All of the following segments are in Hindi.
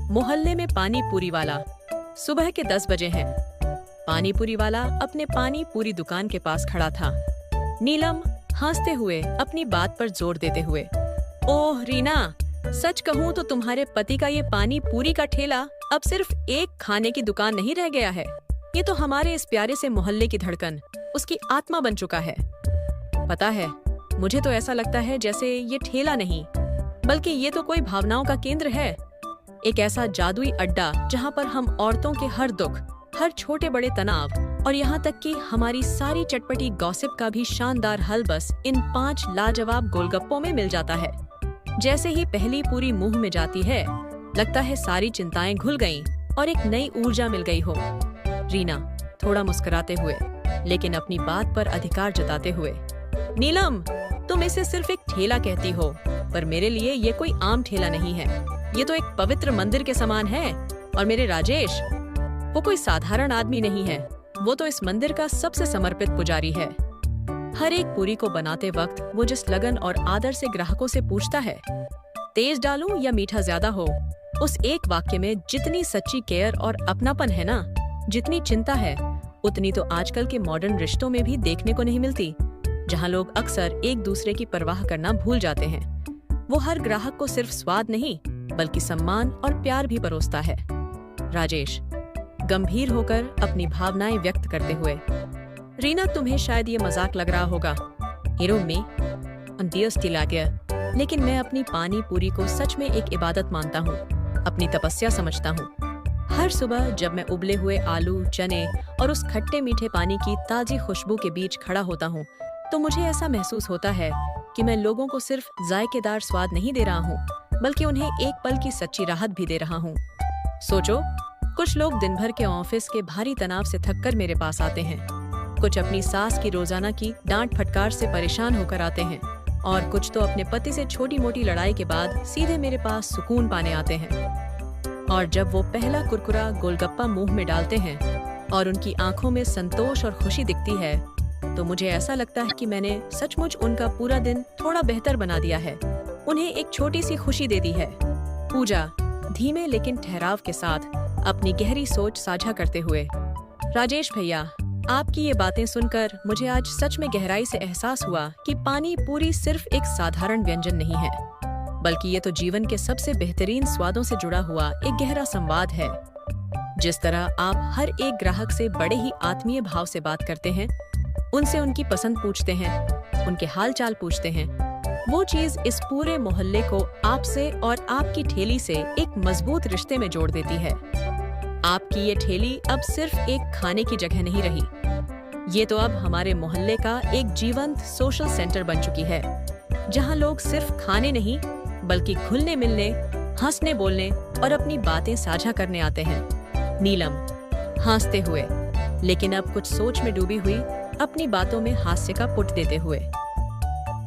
मोहल्ले में पानी पूरी वाला। सुबह के 10 बजे हैं। पानी पूरी वाला अपने पानी पूरी दुकान के पास खड़ा था। नीलम हंसते हुए अपनी बात पर जोर देते हुए, ओह रीना, सच कहूँ तो तुम्हारे पति का ये पानी पूरी का ठेला अब सिर्फ एक खाने की दुकान नहीं रह गया है। ये तो हमारे इस प्यारे से मोहल्ले की धड़कन, उसकी आत्मा बन चुका है। पता है, मुझे तो ऐसा लगता है जैसे ये ठेला नहीं, बल्कि ये तो कोई भावनाओं का केंद्र है। एक ऐसा जादुई अड्डा जहाँ पर हम औरतों के हर दुख, हर छोटे बड़े तनाव और यहाँ तक कि हमारी सारी चटपटी गॉसिप का भी शानदार हल बस इन 5 लाजवाब गोलगप्पों में मिल जाता है। जैसे ही पहली पूरी मुंह में जाती है, लगता है सारी चिंताएं घुल गईं और एक नई ऊर्जा मिल गई हो। रीना थोड़ा मुस्कुराते हुए, लेकिन अपनी बात पर अधिकार जताते हुए, नीलम, तुम इसे सिर्फ एक ठेला कहती हो, पर मेरे लिए ये कोई आम ठेला नहीं है। ये तो एक पवित्र मंदिर के समान है। और मेरे राजेश, वो कोई साधारण आदमी नहीं है, वो तो इस मंदिर का सबसे समर्पित पुजारी है। हर एक पूरी को बनाते वक्त वो जिस लगन और आदर से ग्राहकों से पूछता है, तेज डालूं या मीठा ज्यादा हो, उस एक वाक्य में जितनी सच्ची केयर और अपनापन है ना, जितनी चिंता है, उतनी तो आजकल के मॉडर्न रिश्तों में भी देखने को नहीं मिलती, जहाँ लोग अक्सर एक दूसरे की परवाह करना भूल जाते हैं। वो हर ग्राहक को सिर्फ स्वाद नहीं, बल्कि सम्मान और प्यार भी परोसता है। राजेश गंभीर होकर अपनी भावनाएं व्यक्त करते हुए, रीना, तुम्हें शायद ये मजाक लग रहा होगा, लेकिन मैं अपनी पानी पूरी को सच में एक इबादत मानता हूँ, अपनी तपस्या समझता हूँ। हर सुबह जब मैं उबले हुए आलू, चने और उस खट्टे मीठे पानी की ताजी खुशबू के बीच खड़ा होता हूँ, तो मुझे ऐसा महसूस होता है कि मैं लोगों को सिर्फ जायकेदार स्वाद नहीं दे रहा हूँ, बल्कि उन्हें एक पल की सच्ची राहत भी दे रहा हूँ। सोचो, कुछ लोग दिन भर के ऑफिस के भारी तनाव से थककर मेरे पास आते हैं, कुछ अपनी सास की रोजाना की डांट फटकार से परेशान होकर आते हैं, और कुछ तो अपने पति से छोटी मोटी लड़ाई के बाद सीधे मेरे पास सुकून पाने आते हैं। और जब वो पहला कुरकुरा गोलगप्पा मुंह में डालते हैं और उनकी आंखों में संतोष और खुशी दिखती है, तो मुझे ऐसा लगता है कि मैंने सचमुच उनका पूरा दिन थोड़ा बेहतर बना दिया है, उन्हें एक छोटी सी खुशी दे दी है। पूजा धीमे लेकिन ठहराव के साथ अपनी गहरी सोच साझा करते हुए, राजेश भैया, आपकी ये बातें सुनकर मुझे आज सच में गहराई से एहसास हुआ कि पानी पूरी सिर्फ एक साधारण व्यंजन नहीं है, बल्कि ये तो जीवन के सबसे बेहतरीन स्वादों से जुड़ा हुआ एक गहरा संवाद है। जिस तरह आप हर एक ग्राहक से बड़े ही आत्मीय भाव से बात करते हैं, उनसे उनकी पसंद पूछते हैं, उनके हाल चाल पूछते हैं, वो चीज इस पूरे मोहल्ले को आपसे और आपकी ठेली से एक मजबूत रिश्ते में जोड़ देती है। आपकी ये ठेली अब सिर्फ एक खाने की जगह नहीं रही, ये तो अब हमारे मोहल्ले का एक जीवंत सोशल सेंटर बन चुकी है, जहाँ लोग सिर्फ खाने नहीं, बल्कि घुलने मिलने, हंसने बोलने और अपनी बातें साझा करने आते हैं। नीलम हंसते हुए, लेकिन अब कुछ सोच में डूबी हुई, अपनी बातों में हास्य का पुट देते हुए,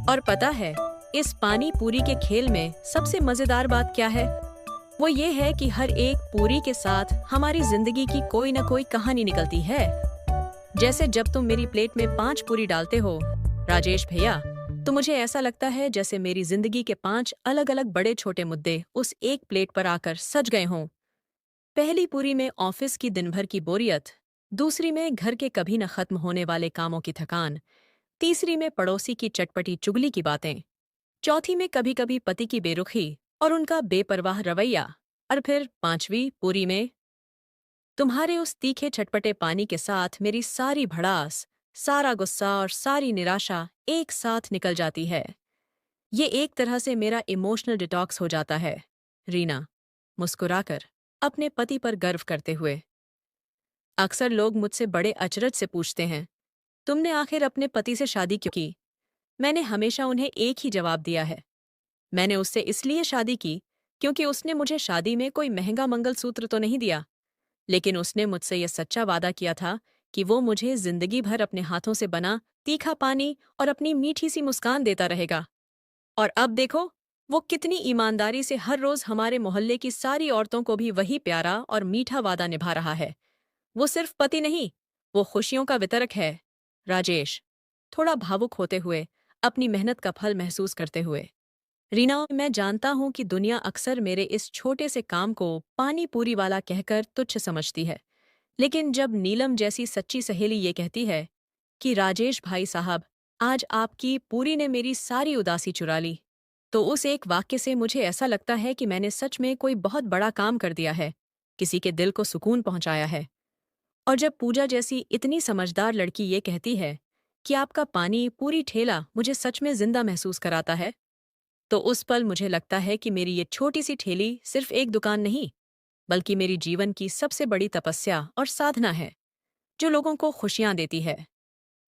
और पता है, इस पानी पूरी के खेल में सबसे मजेदार बात क्या है? वो ये है कि हर एक पूरी के साथ हमारी जिंदगी की कोई न कोई कहानी निकलती है। जैसे जब तुम मेरी प्लेट में 5 पूरी डालते हो, राजेश भैया, तो मुझे ऐसा लगता है जैसे मेरी जिंदगी के 5 अलग अलग बड़े छोटे मुद्दे उस एक प्लेट पर आकर सज गए हों। पहली पूरी में ऑफिस की दिन भर की बोरियत, दूसरी में घर के कभी न खत्म होने वाले कामों की थकान, तीसरी में पड़ोसी की चटपटी चुगली की बातें, चौथी में कभी कभी पति की बेरुखी और उनका बेपरवाह रवैया, और फिर 5वीं पूरी में तुम्हारे उस तीखे चटपटे पानी के साथ मेरी सारी भड़ास, सारा गुस्सा और सारी निराशा एक साथ निकल जाती है। ये एक तरह से मेरा इमोशनल डिटॉक्स हो जाता है। रीना मुस्कुराकर अपने पति पर गर्व करते हुए, अक्सर लोग मुझसे बड़े अचरज से पूछते हैं, तुमने आखिर अपने पति से शादी क्यों की? मैंने हमेशा उन्हें एक ही जवाब दिया है, मैंने उससे इसलिए शादी की क्योंकि उसने मुझे शादी में कोई महंगा मंगलसूत्र तो नहीं दिया, लेकिन उसने मुझसे यह सच्चा वादा किया था कि वो मुझे जिंदगी भर अपने हाथों से बना तीखा पानी और अपनी मीठी सी मुस्कान देता रहेगा। और अब देखो, वो कितनी ईमानदारी से हर रोज हमारे मोहल्ले की सारी औरतों को भी वही प्यारा और मीठा वादा निभा रहा है। वो सिर्फ पति नहीं, वो खुशियों का वितरक है। राजेश थोड़ा भावुक होते हुए, अपनी मेहनत का फल महसूस करते हुए, रीना, मैं जानता हूँ कि दुनिया अक्सर मेरे इस छोटे से काम को पानी पूरी वाला कहकर तुच्छ समझती है। लेकिन जब नीलम जैसी सच्ची सहेली ये कहती है कि राजेश भाई साहब, आज आपकी पूरी ने मेरी सारी उदासी चुरा ली, तो उस एक वाक्य से मुझे ऐसा लगता है कि मैंने सच में कोई बहुत बड़ा काम कर दिया है, किसी के दिल को सुकून पहुंचाया है। और जब पूजा जैसी इतनी समझदार लड़की ये कहती है कि आपका पानी पूरी ठेला मुझे सच में जिंदा महसूस कराता है, तो उस पल मुझे लगता है कि मेरी ये छोटी सी ठेली सिर्फ एक दुकान नहीं, बल्कि मेरी जीवन की सबसे बड़ी तपस्या और साधना है, जो लोगों को खुशियां देती है।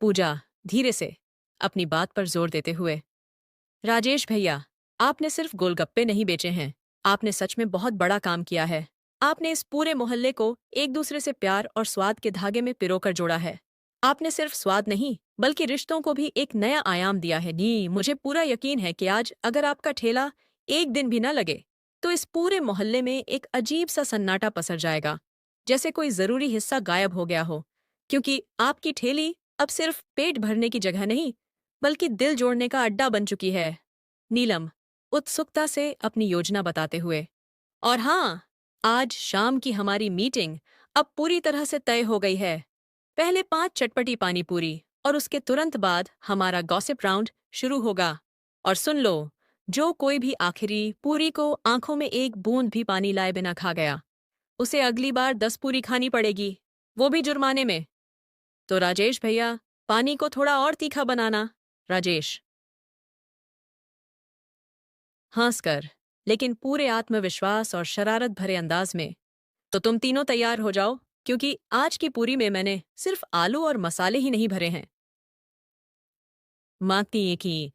पूजा धीरे से अपनी बात पर जोर देते हुए, राजेश भैया, आपने सिर्फ गोलगप्पे नहीं बेचे हैं, आपने सच में बहुत बड़ा काम किया है। आपने इस पूरे मोहल्ले को एक दूसरे से प्यार और स्वाद के धागे में पिरोकर जोड़ा है। आपने सिर्फ स्वाद नहीं, बल्कि रिश्तों को भी एक नया आयाम दिया है। नी, मुझे पूरा यकीन है कि आज अगर आपका ठेला एक दिन भी न लगे, तो इस पूरे मोहल्ले में एक अजीब सा सन्नाटा पसर जाएगा, जैसे कोई जरूरी हिस्सा गायब हो गया हो, क्योंकि आपकी ठेली अब सिर्फ पेट भरने की जगह नहीं, बल्कि दिल जोड़ने का अड्डा बन चुकी है। नीलम उत्सुकता से अपनी योजना बताते हुए, और हाँ, आज शाम की हमारी मीटिंग अब पूरी तरह से तय हो गई है। पहले 5 चटपटी पानी पूरी और उसके तुरंत बाद हमारा गॉसिप राउंड शुरू होगा। और सुन लो, जो कोई भी आखिरी पूरी को आंखों में एक बूंद भी पानी लाए बिना खा गया, उसे अगली बार 10 पूरी खानी पड़ेगी, वो भी जुर्माने में। तो राजेश भैया, पानी को थोड़ा और तीखा बनाना। राजेश हंसकर, लेकिन पूरे आत्मविश्वास और शरारत भरे अंदाज में, तो तुम तीनों तैयार हो जाओ, क्योंकि आज की पूरी में मैंने सिर्फ आलू और मसाले ही नहीं भरे हैं। मांगती ये कि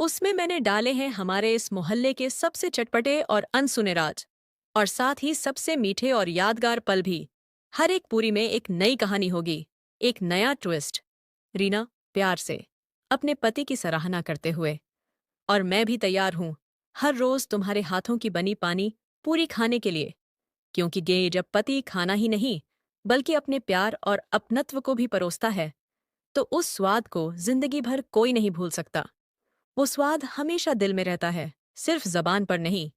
उसमें मैंने डाले हैं हमारे इस मोहल्ले के सबसे चटपटे और अनसुने राज, और साथ ही सबसे मीठे और यादगार पल भी। हर एक पूरी में एक नई कहानी होगी, एक नया ट्विस्ट। रीना प्यार से अपने पति की सराहना करते हुए, और मैं भी तैयार हूं हर रोज तुम्हारे हाथों की बनी पानी पूरी खाने के लिए, क्योंकि गे जब पति खाना ही नहीं, बल्कि अपने प्यार और अपनत्व को भी परोसता है, तो उस स्वाद को जिंदगी भर कोई नहीं भूल सकता। वो स्वाद हमेशा दिल में रहता है, सिर्फ जबान पर नहीं।